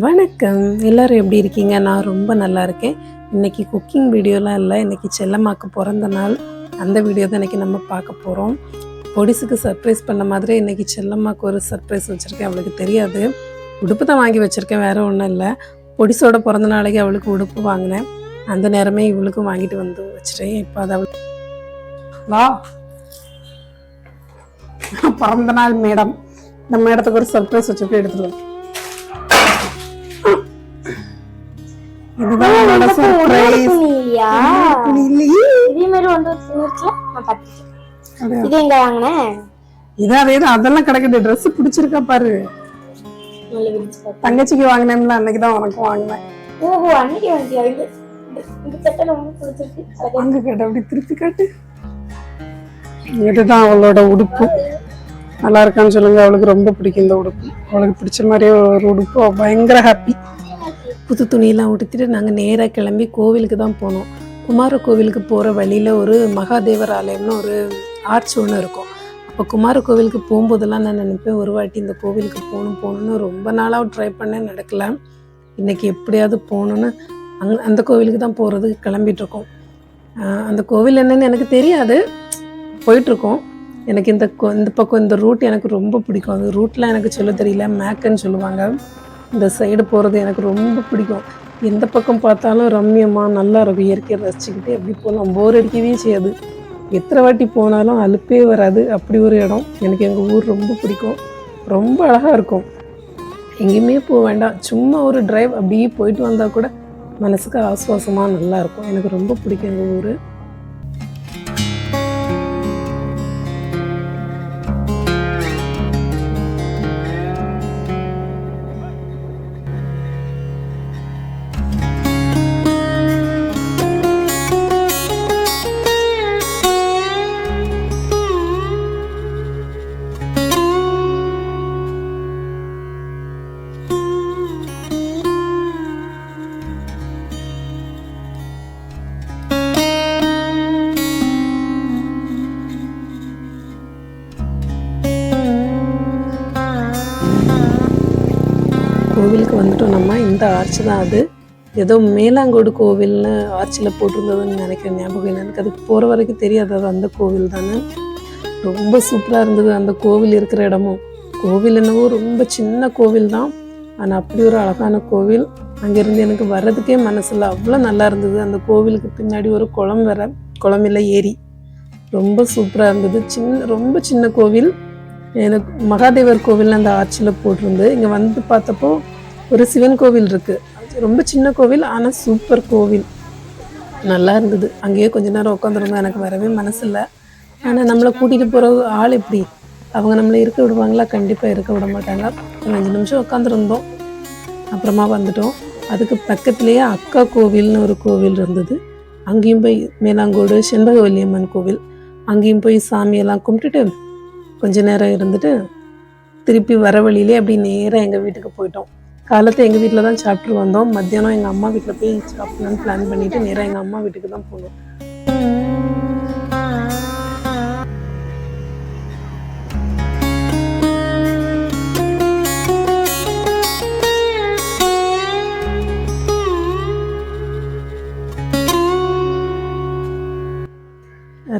வணக்கம். எல்லோரும் எப்படி இருக்கீங்க? நான் ரொம்ப நல்லா இருக்கேன். இன்றைக்கி குக்கிங் வீடியோலாம் இல்லை, இன்றைக்கி செல்லம்மாக்கு பிறந்த நாள். அந்த வீடியோ தான் இன்றைக்கி நம்ம பார்க்க போகிறோம். பொடிசுக்கு சர்ப்ரைஸ் பண்ண மாதிரி இன்றைக்கி செல்லம்மாக்கு ஒரு சர்ப்ரைஸ் வச்சுருக்கேன். அவளுக்கு தெரியாது. உடுப்பு தான் வாங்கி வச்சுருக்கேன், வேறு ஒன்றும் இல்லை. பொடிசோட பிறந்த நாளைக்கு அவளுக்கு உடுப்பு வாங்கினேன். அந்த நேரமே இவளுக்கும் வாங்கிட்டு வந்து வச்சுட்டேன். இப்போ அது அவளுக்கு வா பிறந்த நாள் மேடம். இந்த மேடத்துக்கு ஒரு சர்ப்ரைஸ் வச்சுட்டு எடுத்துருவேன். இதுதான் சர்ப்ரைஸ். அதெல்லாம் கிடக்குது. ட்ரெஸ் பிடிச்சிருக்கா பாரு. தங்கச்சிக்கு வாங்கினேன்ல, அன்னைக்குதான் உனக்கும் வாங்கினேன். அங்க கேட்ட அப்படி திருப்பி காட்டு. இதுதான் அவளோட உடுப்பு. நல்லா இருக்கான்னு சொல்லுங்க. அவளுக்கு ரொம்ப பிடிக்கும் இந்த உடுப்பு. அவளுக்கு பிடிச்ச மாதிரியே ஒரு உடுப்பு. பயங்கர ஹாப்பி. புது துணியெல்லாம் உடுத்திட்டு நாங்கள் நேராக கிளம்பி கோவிலுக்கு தான் போனோம். குமார கோவிலுக்கு போகிற வழியில் ஒரு மகாதேவர் ஆலயம்னு ஒரு ஆர்ச் ஒன்று இருக்கும். அப்போ குமார கோவிலுக்கு போகும்போதெல்லாம் நான் நினைப்பேன், ஒரு வாட்டி இந்த கோவிலுக்கு போகணுன்னு ரொம்ப நாளாக ட்ரை பண்ணேன், நடக்கலை. இன்றைக்கி எப்படியாவது போகணுன்னு அந்த கோவிலுக்கு தான் போகிறதுக்கு கிளம்பிகிட்ருக்கோம். அந்த கோவில் என்னன்னு எனக்கு தெரியாது, போயிட்டுருக்கோம். எனக்கு இந்த பக்கம் இந்த ரூட் எனக்கு ரொம்ப பிடிக்கும். அந்த ரூட்லாம் எனக்கு சொல்ல தெரியல, மேக்குன்னு சொல்லுவாங்க. இந்த சைடு போகிறது எனக்கு ரொம்ப பிடிக்கும். எந்த பக்கம் பார்த்தாலும் ரம்யமாக நல்லா இருக்கும். இயற்கையை ரசிச்சுக்கிட்டு எப்படி போகலாம், போர் அடிக்கவே செய்யாது. எத்தனை வாட்டி போனாலும் அலுப்பே வராது. அப்படி ஒரு இடம். எனக்கு எங்கள் ஊர் ரொம்ப பிடிக்கும். ரொம்ப அழகாக இருக்கும். எங்கேயுமே போக வேண்டாம், சும்மா ஒரு டிரைவ் அப்படியே போயிட்டு வந்தால் கூட மனசுக்கு ஆசுவாசமாக நல்லாயிருக்கும். எனக்கு ரொம்ப பிடிக்கும் எங்கள் ஊர். கோவிலுக்கு வந்துட்டோம் நம்ம. இந்த ஆர்ச் தான் அது. ஏதோ மேலாங்கோடு கோவில்னு ஆர்ச்சில் போட்டிருந்ததுன்னு நினைக்கிறேன், ஞாபகம் இல்லை எனக்கு. அதுக்கு போகிற வரைக்கும் தெரியாது அது அந்த கோவில் தானே. ரொம்ப சூப்பராக இருந்தது அந்த கோவில் இருக்கிற இடமும். கோவில் என்னவோ ரொம்ப சின்ன கோவில் தான், ஆனால் அப்படி ஒரு அழகான கோவில். அங்கேருந்து எனக்கு வர்றதுக்கே மனசில் அவ்வளோ நல்லா இருந்தது. அந்த கோவிலுக்கு பின்னாடி ஒரு குளம் வேற, குளமில்ல ஏரி. ரொம்ப சூப்பராக இருந்தது. ரொம்ப சின்ன கோவில். எனக்கு மகாதேவர் கோவில் அந்த ஆர்ச்சில் போட்டிருந்து. இங்கே வந்து பார்த்தப்போ ஒரு சிவன் கோவில் இருக்குது. ரொம்ப சின்ன கோவில், ஆனால் சூப்பர் கோவில். நல்லா இருந்தது. அங்கேயே கொஞ்ச நேரம் உட்காந்துருந்தோம். எனக்கு வரவே மனசில்லை. ஆனால் நம்மளை கூட்டிகிட்டு போகிற ஆள் எப்படி, அவங்க நம்மளை இருக்க விடுவாங்களா? கண்டிப்பாக இருக்க விட மாட்டாங்க. ஒரு 5 நிமிஷம் உட்காந்துருந்தோம், அப்புறமா வந்துட்டோம். அதுக்கு பக்கத்துலேயே அக்கா கோவில்னு ஒரு கோவில் இருந்தது. அங்கேயும் போய் மேலாங்கோடு செண்பகவல்லியம்மன் கோவில், அங்கேயும் போய் சாமியெல்லாம் கும்பிட்டுட்டு கொஞ்ச நேரம் இருந்துட்டு திருப்பி வர வழியிலே அப்படி நேராக எங்கள் வீட்டுக்கு போயிட்டோம். காலத்தை எங்கள் வீட்டில் தான் சாப்பிட்டு வந்தோம். மத்தியானம் எங்கள் அம்மா வீட்டில் போய் சாப்பிடலான்னு பிளான் பண்ணிவிட்டு நேராக எங்கள் அம்மா வீட்டுக்கு தான் போனோம்.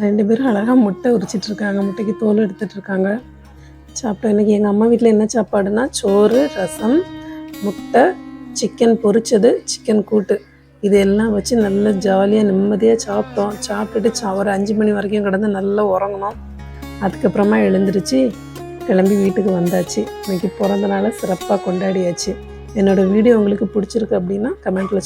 ரெண்டு பேரும் அழகாக முட்டை உரிச்சிட்ருக்காங்க. முட்டைக்கு தோல் எடுத்துகிட்ருக்காங்க. சாப்பிட்டோம். இன்றைக்கி எங்கள் அம்மா வீட்டில் என்ன சாப்பாடுனா, சோறு, ரசம், முட்டை, சிக்கன் பொரிச்சது, சிக்கன் கூட்டு, இது எல்லாம் வச்சு நல்லா ஜாலியாக நிம்மதியாக சாப்பிட்டோம். சாப்பிட்டுட்டு ஒரு 5 மணி வரைக்கும் கிடந்து நல்லா உறங்கணும். அதுக்கப்புறமா எழுந்திரிச்சு கிளம்பி வீட்டுக்கு வந்தாச்சு. இன்றைக்கி பிறந்த நாளை சிறப்பாக கொண்டாடியாச்சு. என்னோடய வீடியோ உங்களுக்கு பிடிச்சிருக்கு அப்படின்னா கமெண்ட்டில்